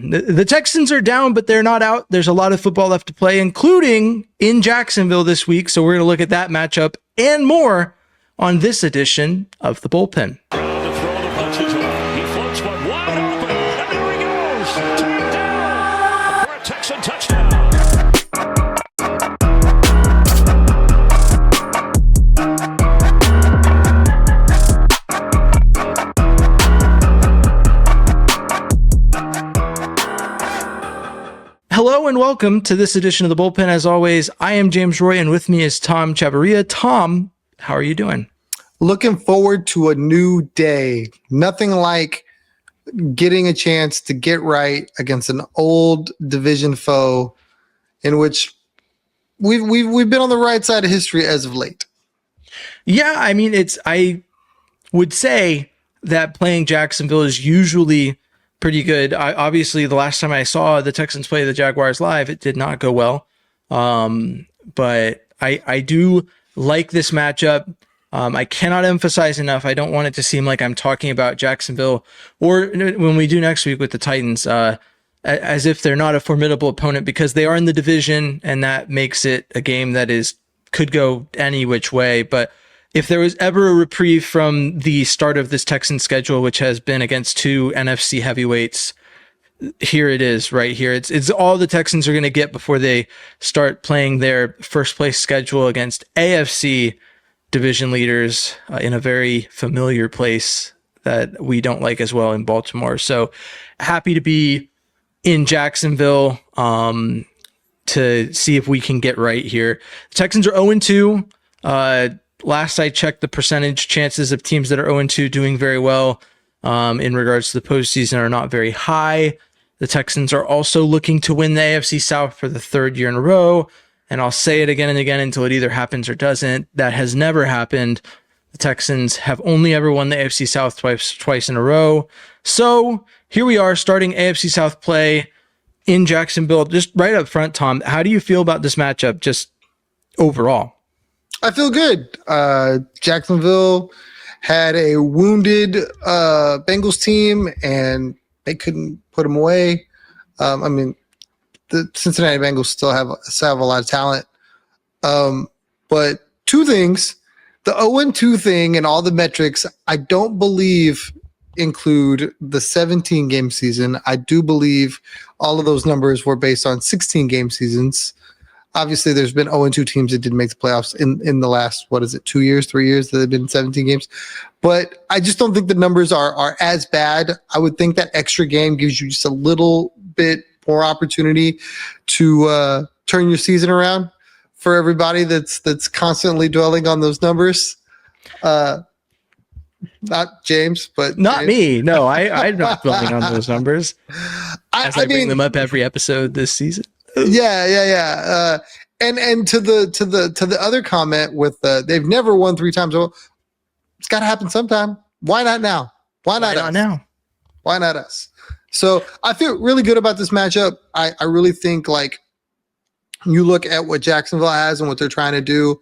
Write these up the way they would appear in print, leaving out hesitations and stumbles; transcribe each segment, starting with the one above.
The Texans are down, but they're not out. There's a lot of football left to play, including in Jacksonville this week. So we're going to look at that matchup and more on this edition of the Bullpen. He floats one wide open, and there he goes. Tagged down for a Texan touchdown. Hello and welcome to this edition of the Bullpen. As always, I am James Roy, and with me is Tom Chavarria. Tom, how are you doing? Looking forward to a new day. Nothing like getting a chance to get right against an old division foe in which we've been on the right side of history as of late. Yeah, I mean, I would say that playing Jacksonville is usually pretty good. Obviously, the last time I saw the Texans play the Jaguars live, it did not go well. But I do like this matchup. I cannot emphasize enough. I don't want it to seem like I'm talking about Jacksonville, or when we do next week with the Titans, as if they're not a formidable opponent, because they are in the division, and that makes it a game that could go any which way. But if there was ever a reprieve from the start of this Texans schedule, which has been against two NFC heavyweights, here it is right here. It's all the Texans are going to get before they start playing their first place schedule against AFC division leaders in a very familiar place that we don't like as well in Baltimore. So happy to be in Jacksonville to see if we can get right here. The Texans are 0-2. Last I checked, the percentage chances of teams that are 0-2 doing very well in regards to the postseason are not very high. The Texans are also looking to win the AFC South for the third year in a row. And I'll say it again and again until it either happens or doesn't. That has never happened. The Texans have only ever won the AFC South twice in a row. So here we are starting AFC South play in Jacksonville. Just right up front, Tom, how do you feel about this matchup just overall? I feel good. Jacksonville had a wounded Bengals team, and they couldn't put them away. The Cincinnati Bengals still have a lot of talent. But two things, the 0-2 thing and all the metrics, I don't believe include the 17-game season. I do believe all of those numbers were based on 16-game seasons. Obviously, there's been 0-2 teams that didn't make the playoffs in the last, 3 years that they've been 17 games. But I just don't think the numbers are as bad. I would think that extra game gives you just a little bit more opportunity to turn your season around for everybody that's constantly dwelling on those numbers. Not James, but not James. Me. No, I'm not dwelling on those numbers. I bring them up every episode this season. Yeah. And to the other comment with they've never won 3 times. Well, it's got to happen sometime. Why not now? Why not now? Why not us? So I feel really good about this matchup. I really think, like, you look at what Jacksonville has and what they're trying to do.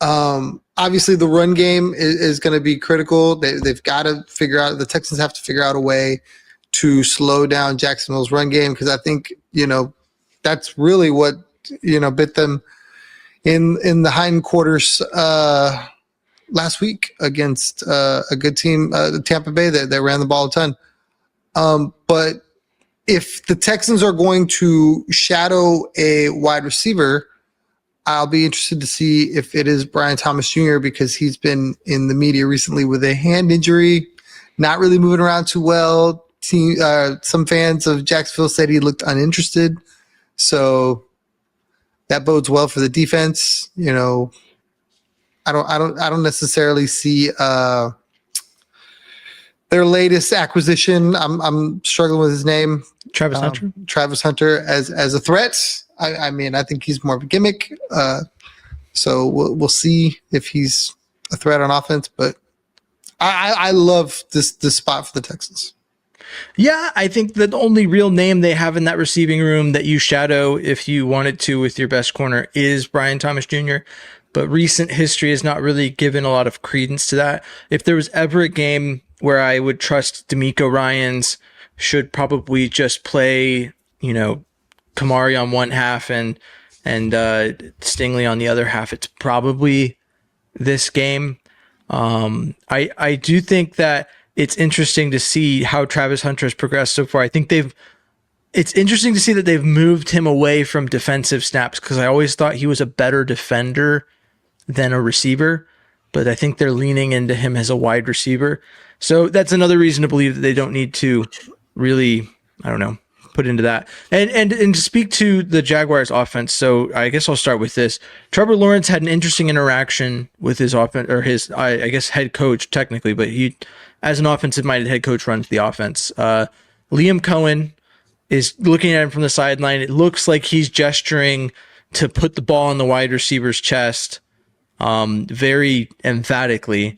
Obviously, the run game is going to be critical. They've got to figure out. The Texans have to figure out a way to slow down Jacksonville's run game, because I think that's really what bit them in the hindquarters last week against a good team, Tampa Bay. They ran the ball a ton. But if the Texans are going to shadow a wide receiver, I'll be interested to see if it is Brian Thomas Jr., because he's been in the media recently with a hand injury, not really moving around too well. Some fans of Jacksonville said he looked uninterested. So that bodes well for the defense. I don't necessarily see their latest acquisition. I'm struggling with his name. Travis Hunter. Travis Hunter as a threat. I mean, I think he's more of a gimmick. So we'll see if he's a threat on offense. But I love this spot for the Texans. Yeah, I think that the only real name they have in that receiving room that you shadow if you wanted to with your best corner is Brian Thomas Jr., but recent history has not really given a lot of credence to that. If there was ever a game where I would trust DeMeco Ryans should probably just play, Kamari on one half and Stingley on the other half. It's probably this game. I do think that it's interesting to see how Travis Hunter has progressed so far. I think it's interesting to see that they've moved him away from defensive snaps, because I always thought he was a better defender than a receiver, but I think they're leaning into him as a wide receiver. So that's another reason to believe that they don't need to really, put into that. And to speak to the Jaguars offense, so I guess I'll start with this. Trevor Lawrence had an interesting interaction with his offense, or his, I guess, head coach technically, but he, as an offensive-minded head coach, runs the offense. Liam Cohen is looking at him from the sideline. It looks like he's gesturing to put the ball in the wide receiver's chest, very emphatically.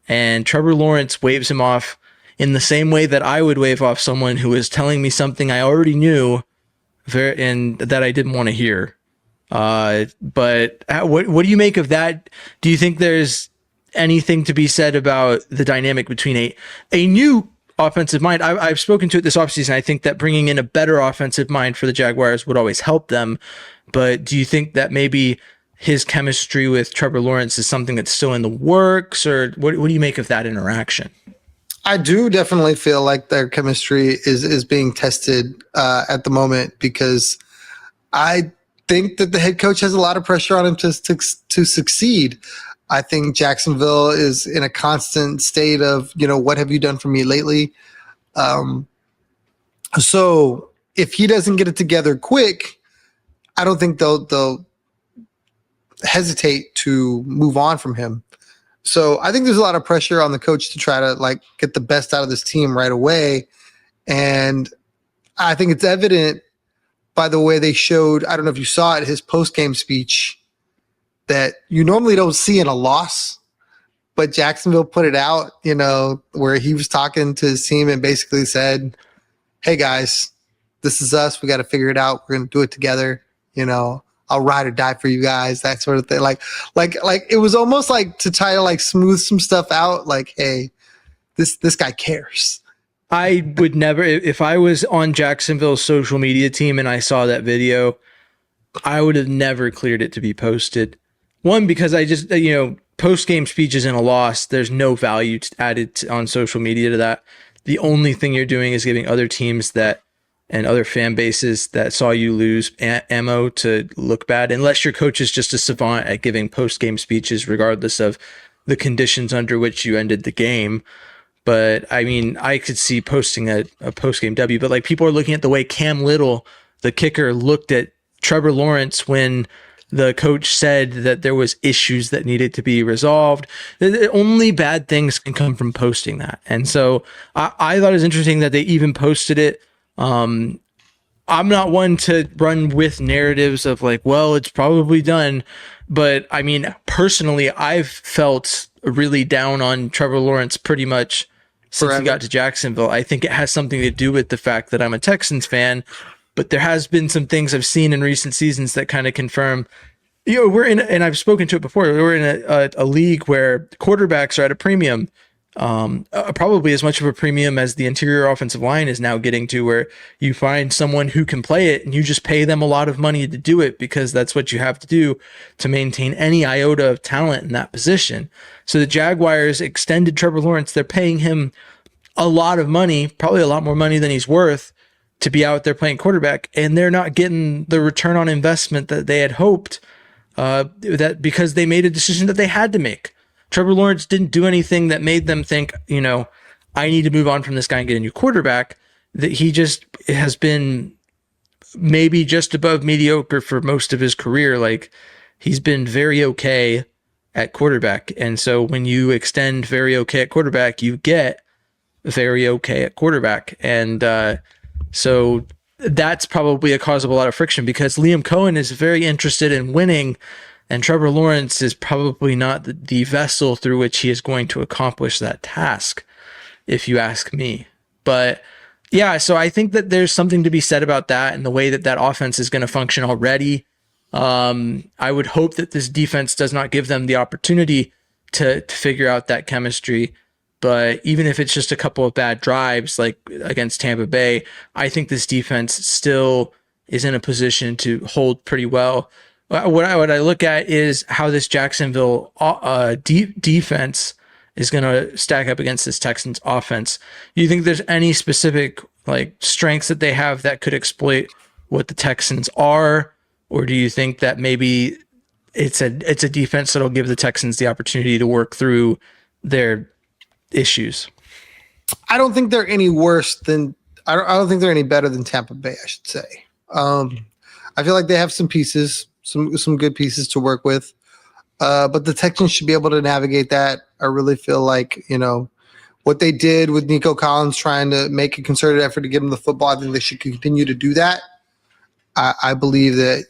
And Trevor Lawrence waves him off in the same way that I would wave off someone who is telling me something I already knew and that I didn't want to hear. But what do you make of that? Do you think there's anything to be said about the dynamic between a new offensive mind? I've spoken to it this offseason. I think that bringing in a better offensive mind for the Jaguars would always help them. But do you think that maybe his chemistry with Trevor Lawrence is something that's still in the works, or what do you make of that interaction? I do definitely feel like their chemistry is being tested at the moment, because I think that the head coach has a lot of pressure on him to succeed. I think Jacksonville is in a constant state of, what have you done for me lately? So if he doesn't get it together quick, I don't think they'll hesitate to move on from him. So I think there's a lot of pressure on the coach to try to get the best out of this team right away. And I think it's evident by the way they showed, I don't know if you saw it, his post-game speech, that you normally don't see in a loss, but Jacksonville put it out, where he was talking to his team and basically said, hey guys, this is us. We got to figure it out. We're going to do it together. I'll ride or die for you guys, that sort of thing. Like it was almost like to try to smooth some stuff out. Like, hey, this guy cares. I would never, if I was on Jacksonville's social media team and I saw that video, I would have never cleared it to be posted. One, because I just, post-game speeches in a loss, there's no value added on social media to that. The only thing you're doing is giving other teams and other fan bases that saw you lose ammo to look bad, unless your coach is just a savant at giving post-game speeches, regardless of the conditions under which you ended the game. But I mean, I could see posting a post-game W, but people are looking at the way Cam Little, the kicker, looked at Trevor Lawrence when the coach said that there was issues that needed to be resolved. Only bad things can come from posting that. And so I thought it was interesting that they even posted it. I'm not one to run with narratives of it's probably done. But I mean, personally, I've felt really down on Trevor Lawrence pretty much since he got to Jacksonville. I think it has something to do with the fact that I'm a Texans fan, but there has been some things I've seen in recent seasons that kind of confirm, we're in, and I've spoken to it before, we're in a league where quarterbacks are at a premium. Probably as much of a premium as the interior offensive line is now getting to, where you find someone who can play it and you just pay them a lot of money to do it, because that's what you have to do to maintain any iota of talent in that position. So the Jaguars extended Trevor Lawrence. They're paying him a lot of money, probably a lot more money than he's worth, to be out there playing quarterback, and they're not getting the return on investment that they had hoped, that because they made a decision that they had to make. Trevor Lawrence didn't do anything that made them think, I need to move on from this guy and get a new quarterback. That he just has been maybe just above mediocre for most of his career. He's been very okay at quarterback. And so when you extend very okay at quarterback, you get very okay at quarterback. And so that's probably a cause of a lot of friction, because Liam Cohen is very interested in winning, and Trevor Lawrence is probably not the vessel through which he is going to accomplish that task, if you ask me. But yeah, so I think that there's something to be said about that and the way that offense is going to function already. I would hope that this defense does not give them the opportunity to figure out that chemistry. But even if it's just a couple of bad drives, like against Tampa Bay, I think this defense still is in a position to hold pretty well. What I look at is how this Jacksonville defense is going to stack up against this Texans offense. Do you think there's any specific like strengths that they have that could exploit what the Texans are, or do you think that maybe it's a defense that'll give the Texans the opportunity to work through their issues? I don't think they're any worse than I don't think they're any better than Tampa Bay, I should say. I feel like they have some pieces, some good pieces to work with. But the Texans should be able to navigate that. I really feel like, what they did with Nico Collins trying to make a concerted effort to get him the football, I think they should continue to do that. I believe that,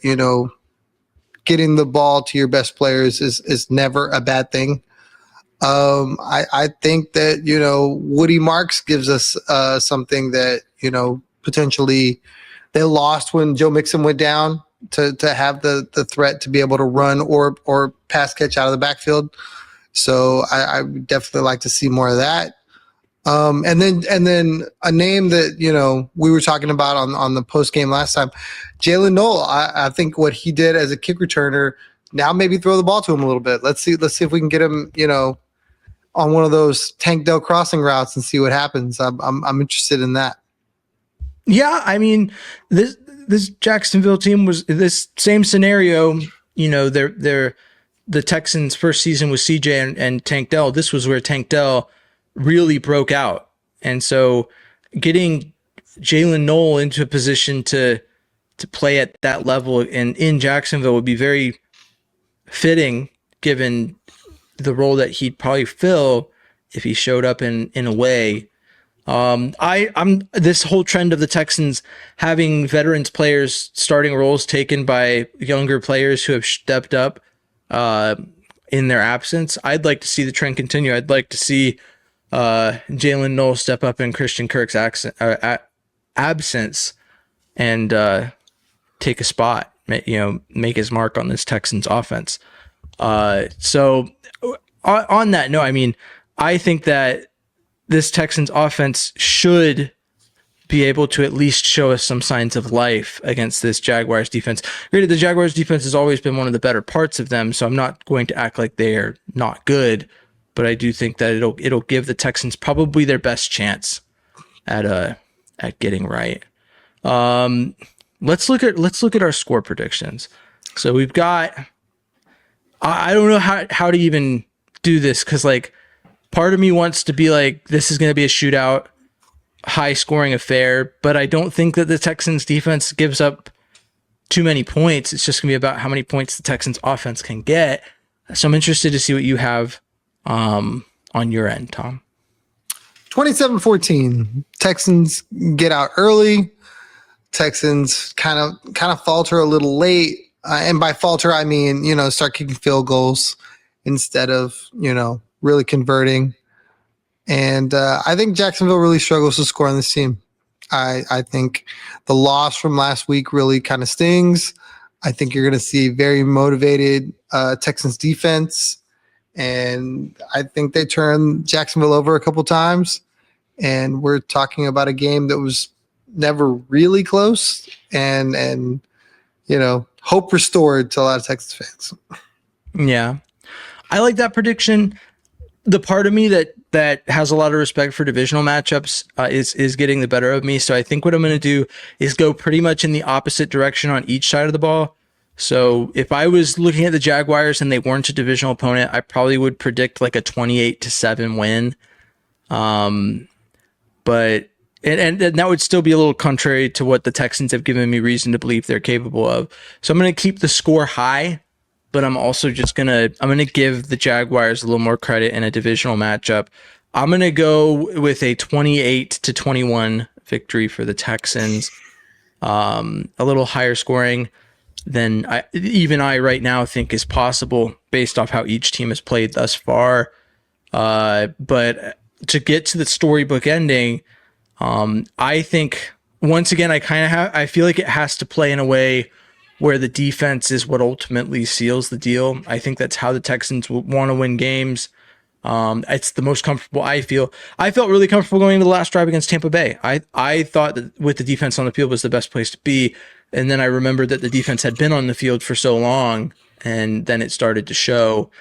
getting the ball to your best players is never a bad thing. I think that, Woody Marks gives us something that, potentially they lost when Joe Mixon went down to have the threat to be able to run or pass catch out of the backfield. So I would definitely like to see more of that. And then a name that, we were talking about on the post game last time, Jalen Noel. I think what he did as a kick returner, now maybe throw the ball to him a little bit. Let's see if we can get him, on one of those Tank Dell crossing routes and see what happens. I'm interested in that. Yeah, I mean, this Jacksonville team was this same scenario. They're the Texans' first season with CJ and Tank Dell. This was where Tank Dell really broke out, and so getting Jalen Noel into a position to play at that level in Jacksonville would be very fitting, given the role that he'd probably fill if he showed up in a way. I'm this whole trend of the Texans having veterans players starting roles taken by younger players who have stepped up in their absence. I'd like to see the trend continue. I'd like to see Jalen Noel step up in Christian Kirk's absence and take a spot, make his mark on this Texans offense. So on that note, I mean, I think that this Texans offense should be able to at least show us some signs of life against this Jaguars defense. Granted, the Jaguars defense has always been one of the better parts of them, so I'm not going to act like they are not good, but I do think that it'll give the Texans probably their best chance at getting right. Let's look at our score predictions. So we've got, I don't know how to even do this, because like part of me wants to be like, this is going to be a shootout, high scoring affair, but I don't think that the Texans defense gives up too many points. It's just going to be about how many points the Texans offense can get. So I'm interested to see what you have on your end, Tom. 27-14. Texans get out early. Texans kind of falter a little late. And by falter, I mean, start kicking field goals instead of, really converting. And I think Jacksonville really struggles to score on this team. I think the loss from last week really kind of stings. I think you're going to see very motivated Texans defense. And I think they turn Jacksonville over a couple times. And we're talking about a game that was never really close. And hope restored to a lot of Texans fans. Yeah. I like that prediction. The part of me that has a lot of respect for divisional matchups is getting the better of me. So I think what I'm going to do is go pretty much in the opposite direction on each side of the ball. So if I was looking at the Jaguars and they weren't a divisional opponent, I probably would predict like a 28-7 win. But that would still be a little contrary to what the Texans have given me reason to believe they're capable of. So I'm going to keep the score high, but I'm also just I'm going to give the Jaguars a little more credit in a divisional matchup. I'm going to go with a 28-21 victory for the Texans. A little higher scoring than I right now think is possible based off how each team has played thus far. But to get to the storybook ending, I think once again, I feel like it has to play in a way where the defense is what ultimately seals the deal. I think that's how the Texans want to win games. It's the most comfortable I feel. I felt really comfortable going into the last drive against Tampa Bay. I thought that with the defense on the field was the best place to be. And then I remembered that the defense had been on the field for so long, and then it started to show.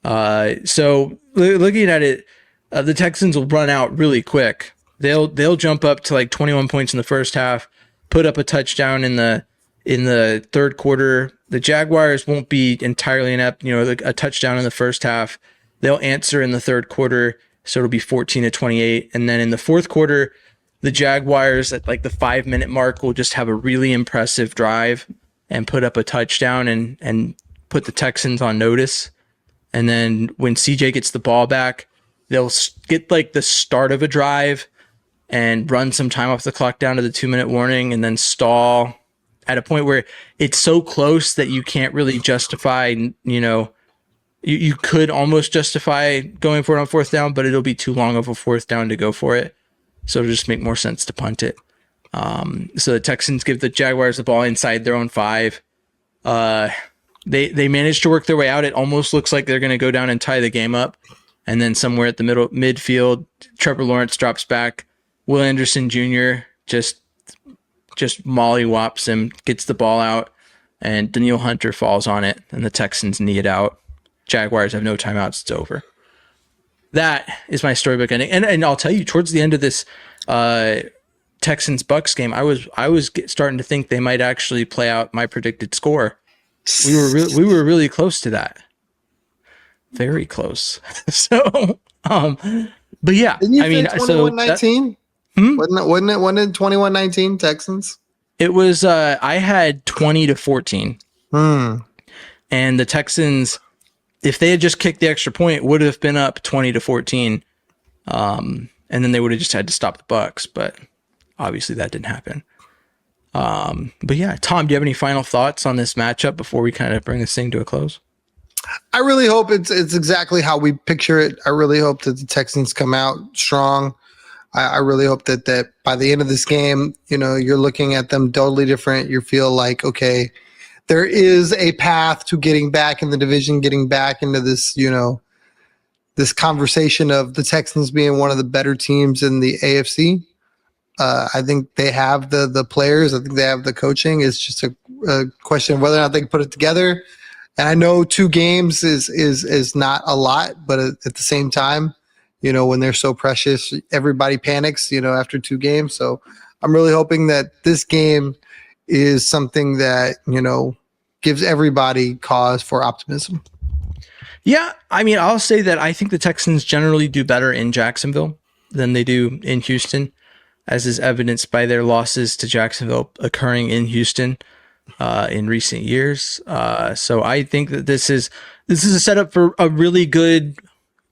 So looking at it, the Texans will run out really quick. They'll jump up to like 21 points in the first half, put up a touchdown in the third quarter. The Jaguars won't be entirely inept, a touchdown in the first half. They'll answer in the third quarter, so it'll be 14-28. And then in the fourth quarter, the Jaguars at like the 5-minute mark will just have a really impressive drive and put up a touchdown and put the Texans on notice. And then when CJ gets the ball back, they'll get like the start of a drive and run some time off the clock down to the 2-minute warning and then stall at a point where it's so close that you can't really justify, you could almost justify going for it on fourth down, but it'll be too long of a fourth down to go for it. So it'll just make more sense to punt it. So the Texans give the Jaguars the ball inside their own 5. They managed to work their way out. It almost looks like they're going to go down and tie the game up. And then somewhere at the midfield, Trevor Lawrence drops back. Will Anderson Jr. just mollywops him, gets the ball out, and Daniil Hunter falls on it, and the Texans knee it out. Jaguars have no timeouts. It's over. That is my storybook ending. And I'll tell you, towards the end of this Texans Bucks game, I was starting to think they might actually play out my predicted score. We were really close to that. Very close. So, but yeah, Didn't you say 21-19? Wasn't it 21-19 Texans? It was. I had 20-14. And the Texans, if they had just kicked the extra point, would have been up 20-14. And then they would have just had to stop the Bucks, but obviously that didn't happen. But yeah, Tom, do you have any final thoughts on this matchup before we kind of bring this thing to a close? I really hope it's exactly how we picture it. I really hope that the Texans come out strong. I really hope that by the end of this game, you're looking at them totally different. You feel like, okay, there is a path to getting back in the division, getting back into this, this conversation of the Texans being one of the better teams in the AFC. I think they have the players. I think they have the coaching. It's just a question of whether or not they can put it together. And I know 2 games is not a lot, but at the same time, when they're so precious, everybody panics, after 2 games. So I'm really hoping that this game is something that, gives everybody cause for optimism. Yeah. I mean, I'll say that I think the Texans generally do better in Jacksonville than they do in Houston, as is evidenced by their losses to Jacksonville occurring in Houston in recent years. So I think that this is a setup for a really good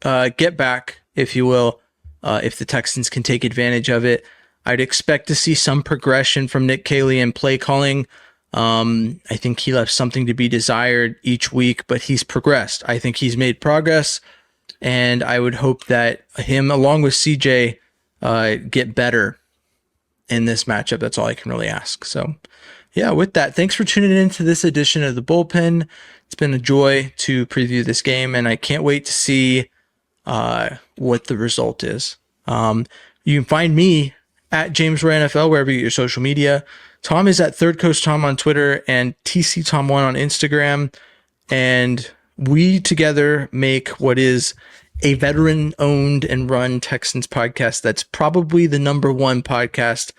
get back, if you will, if the Texans can take advantage of it. I'd expect to see some progression from Nick Caley in play calling. I think he left something to be desired each week, but he's progressed. I think he's made progress, and I would hope that him, along with CJ, get better in this matchup. That's all I can really ask. So yeah, with that, thanks for tuning in to this edition of the Bullpen. It's been a joy to preview this game, and I can't wait to see what the result is. You can find me at James Roy NFL wherever you get your social media. Tom is at Third Coast Tom on Twitter and TC Tom1 on Instagram. And we together make what is a veteran-owned and run Texans podcast that's probably the #1 podcast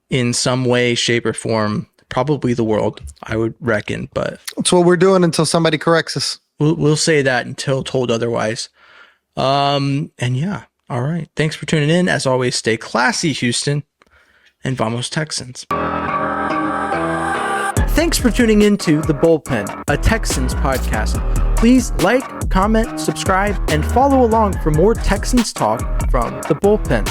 in some way, shape, or form. Probably the world, I would reckon. But that's what we're doing until somebody corrects us. We'll say that until told otherwise. And yeah, all right. Thanks for tuning in. As always, stay classy, Houston, and vamos Texans. Thanks for tuning into The Bullpen, a Texans podcast. Please like, comment, subscribe, and follow along for more Texans talk from The Bullpen.